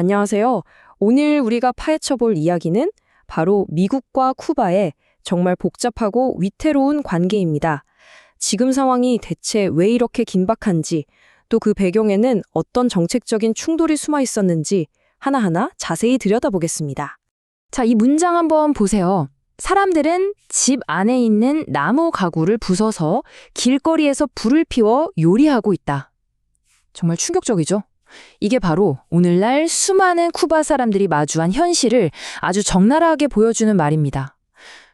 안녕하세요. 오늘 우리가 파헤쳐 볼 이야기는 바로 미국과 쿠바의 정말 복잡하고 위태로운 관계입니다. 지금 상황이 대체 왜 이렇게 긴박한지, 또 그 배경에는 어떤 정책적인 충돌이 숨어 있었는지 하나하나 자세히 들여다보겠습니다. 자, 이 문장 한번 보세요. 사람들은 집 안에 있는 나무 가구를 부숴서 길거리에서 불을 피워 요리하고 있다. 정말 충격적이죠? 이게 바로 오늘날 수많은 쿠바 사람들이 마주한 현실을 아주 적나라하게 보여주는 말입니다.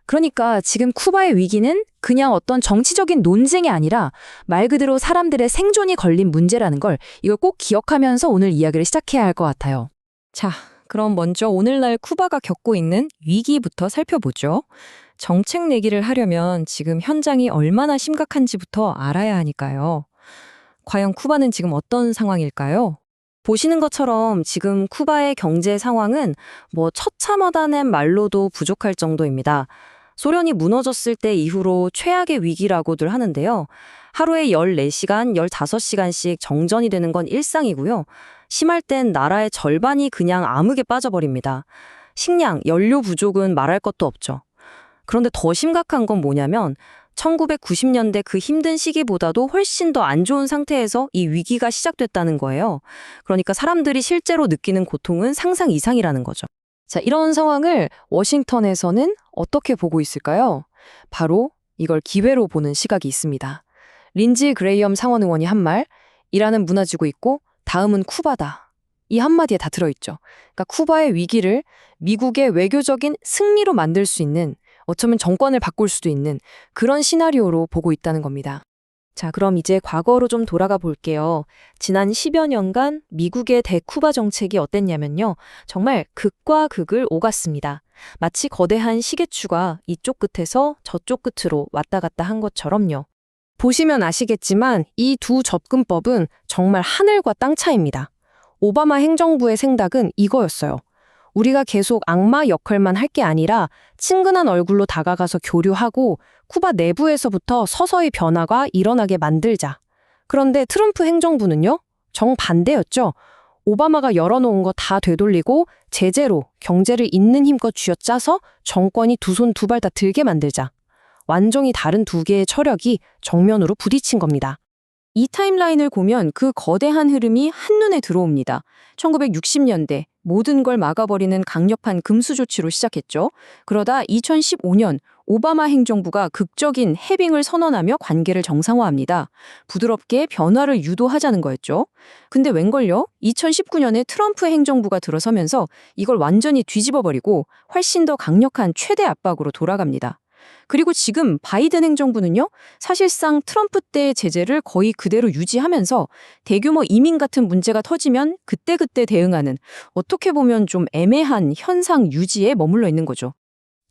그러니까 지금 쿠바의 위기는 그냥 어떤 정치적인 논쟁이 아니라 말 그대로 사람들의 생존이 걸린 문제라는 걸 이걸 꼭 기억하면서 오늘 이야기를 시작해야 할 것 같아요. 자, 그럼 먼저 오늘날 쿠바가 겪고 있는 위기부터 살펴보죠. 정책 내기를 하려면 지금 현장이 얼마나 심각한지부터 알아야 하니까요. 과연 쿠바는 지금 어떤 상황일까요? 보시는 것처럼 지금 쿠바의 경제 상황은 처참하다는 말로도 부족할 정도입니다. 소련이 무너졌을 때 이후로 최악의 위기라고들 하는데요. 하루에 14시간, 15시간씩 정전이 되는 건 일상이고요. 심할 땐 나라의 절반이 그냥 암흑에 빠져버립니다. 식량, 연료 부족은 말할 것도 없죠. 그런데 더 심각한 건 뭐냐면 1990년대 그 힘든 시기보다도 훨씬 더 안 좋은 상태에서 이 위기가 시작됐다는 거예요. 그러니까 사람들이 실제로 느끼는 고통은 상상 이상이라는 거죠. 자, 이런 상황을 워싱턴에서는 어떻게 보고 있을까요? 바로 이걸 기회로 보는 시각이 있습니다. 린지 그레이엄 상원 의원이 한 말, 이란은 무너지고 있고 다음은 쿠바다. 이 한마디에 다 들어있죠. 그러니까 쿠바의 위기를 미국의 외교적인 승리로 만들 수 있는, 어쩌면 정권을 바꿀 수도 있는 그런 시나리오로 보고 있다는 겁니다. 자, 그럼 이제 과거로 좀 돌아가 볼게요. 지난 10여 년간 미국의 대쿠바 정책이 어땠냐면요. 정말 극과 극을 오갔습니다. 마치 거대한 시계추가 이쪽 끝에서 저쪽 끝으로 왔다 갔다 한 것처럼요. 보시면 아시겠지만 이 두 접근법은 정말 하늘과 땅 차이입니다. 오바마 행정부의 생각은 이거였어요. 우리가 계속 악마 역할만 할 게 아니라 친근한 얼굴로 다가가서 교류하고 쿠바 내부에서부터 서서히 변화가 일어나게 만들자. 그런데 트럼프 행정부는요? 정반대였죠. 오바마가 열어놓은 거 다 되돌리고 제재로 경제를 있는 힘껏 쥐어짜서 정권이 두 손 두 발 다 들게 만들자. 완전히 다른 두 개의 철학이 정면으로 부딪힌 겁니다. 이 타임라인을 보면 그 거대한 흐름이 한눈에 들어옵니다. 1960년대 모든 걸 막아버리는 강력한 금수 조치로 시작했죠. 그러다 2015년 오바마 행정부가 극적인 해빙을 선언하며 관계를 정상화합니다. 부드럽게 변화를 유도하자는 거였죠. 근데 웬걸요? 2019년에 트럼프 행정부가 들어서면서 이걸 완전히 뒤집어버리고 훨씬 더 강력한 최대 압박으로 돌아갑니다. 그리고 지금 바이든 행정부는요, 사실상 트럼프 때의 제재를 거의 그대로 유지하면서 대규모 이민 같은 문제가 터지면 그때그때 대응하는 어떻게 보면 좀 애매한 현상 유지에 머물러 있는 거죠.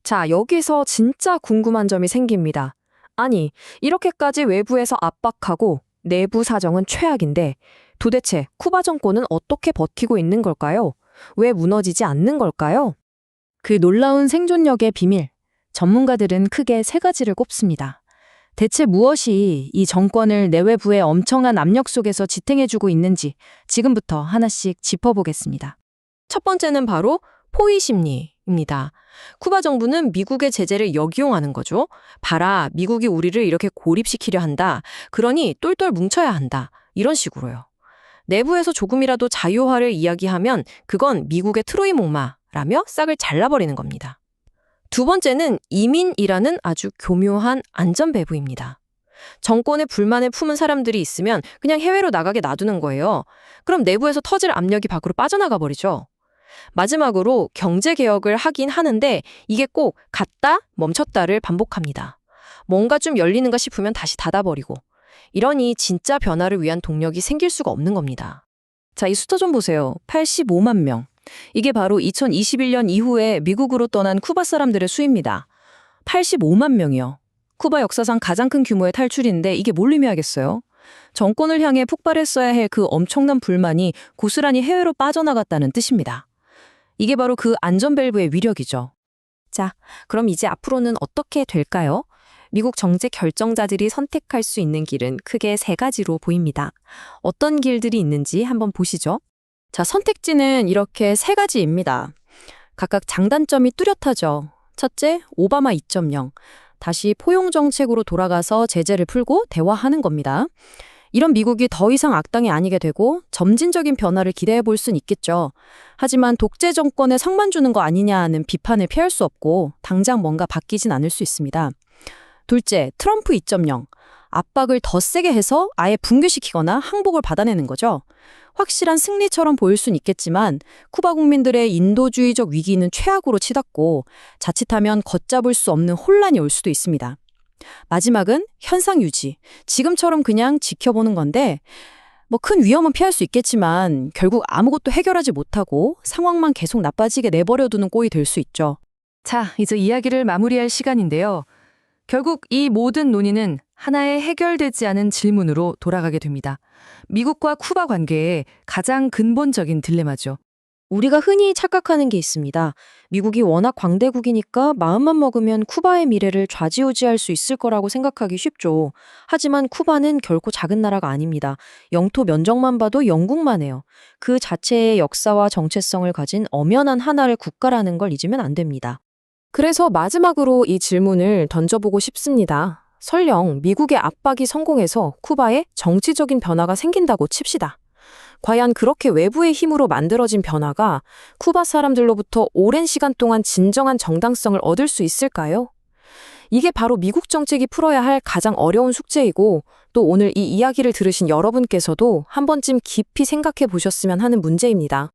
자, 여기서 진짜 궁금한 점이 생깁니다. 아니, 이렇게까지 외부에서 압박하고 내부 사정은 최악인데 도대체 쿠바 정권은 어떻게 버티고 있는 걸까요? 왜 무너지지 않는 걸까요? 그 놀라운 생존력의 비밀. 전문가들은 크게 세 가지를 꼽습니다. 대체 무엇이 이 정권을 내외부의 엄청난 압력 속에서 지탱해주고 있는지 지금부터 하나씩 짚어보겠습니다. 첫 번째는 바로 포위 심리입니다. 쿠바 정부는 미국의 제재를 역이용하는 거죠. 봐라, 미국이 우리를 이렇게 고립시키려 한다. 그러니 똘똘 뭉쳐야 한다. 이런 식으로요. 내부에서 조금이라도 자유화를 이야기하면 그건 미국의 트로이 목마라며 싹을 잘라버리는 겁니다. 두 번째는 이민이라는 아주 교묘한 안전배부입니다. 정권에 불만을 품은 사람들이 있으면 그냥 해외로 나가게 놔두는 거예요. 그럼 내부에서 터질 압력이 밖으로 빠져나가 버리죠. 마지막으로 경제개혁을 하긴 하는데 이게 꼭 갔다 멈췄다를 반복합니다. 뭔가 좀 열리는가 싶으면 다시 닫아버리고. 이러니 진짜 변화를 위한 동력이 생길 수가 없는 겁니다. 자, 이 숫자 좀 보세요. 85만 명. 이게 바로 2021년 이후에 미국으로 떠난 쿠바 사람들의 수입니다. 85만 명이요. 쿠바 역사상 가장 큰 규모의 탈출인데 이게 뭘 의미하겠어요? 정권을 향해 폭발했어야 할 그 엄청난 불만이 고스란히 해외로 빠져나갔다는 뜻입니다. 이게 바로 그 안전밸브의 위력이죠. 자, 그럼 이제 앞으로는 어떻게 될까요? 미국 정책 결정자들이 선택할 수 있는 길은 크게 세 가지로 보입니다. 어떤 길들이 있는지 한번 보시죠. 자, 선택지는 이렇게 세 가지입니다. 각각 장단점이 뚜렷하죠. 첫째, 오바마 2.0. 다시 포용 정책으로 돌아가서 제재를 풀고 대화하는 겁니다. 이런 미국이 더 이상 악당이 아니게 되고 점진적인 변화를 기대해 볼 수는 있겠죠. 하지만 독재 정권에 상만 주는 거 아니냐는 비판을 피할 수 없고 당장 뭔가 바뀌진 않을 수 있습니다. 둘째, 트럼프 2.0. 압박을 더 세게 해서 아예 붕괴시키거나 항복을 받아내는 거죠. 확실한 승리처럼 보일 수는 있겠지만 쿠바 국민들의 인도주의적 위기는 최악으로 치닫고 자칫하면 걷잡을 수 없는 혼란이 올 수도 있습니다. 마지막은 현상 유지. 지금처럼 그냥 지켜보는 건데 큰 위험은 피할 수 있겠지만 결국 아무것도 해결하지 못하고 상황만 계속 나빠지게 내버려두는 꼴이 될 수 있죠. 자, 이제 이야기를 마무리할 시간인데요. 결국 이 모든 논의는 하나의 해결되지 않은 질문으로 돌아가게 됩니다. 미국과 쿠바 관계의 가장 근본적인 딜레마죠. 우리가 흔히 착각하는 게 있습니다. 미국이 워낙 광대국이니까 마음만 먹으면 쿠바의 미래를 좌지우지할 수 있을 거라고 생각하기 쉽죠. 하지만 쿠바는 결코 작은 나라가 아닙니다. 영토 면적만 봐도 영국만 해요. 그 자체의 역사와 정체성을 가진 엄연한 하나의 국가라는 걸 잊으면 안 됩니다. 그래서 마지막으로 이 질문을 던져보고 싶습니다. 설령 미국의 압박이 성공해서 쿠바에 정치적인 변화가 생긴다고 칩시다. 과연 그렇게 외부의 힘으로 만들어진 변화가 쿠바 사람들로부터 오랜 시간 동안 진정한 정당성을 얻을 수 있을까요? 이게 바로 미국 정책이 풀어야 할 가장 어려운 숙제이고 또 오늘 이 이야기를 들으신 여러분께서도 한 번쯤 깊이 생각해 보셨으면 하는 문제입니다.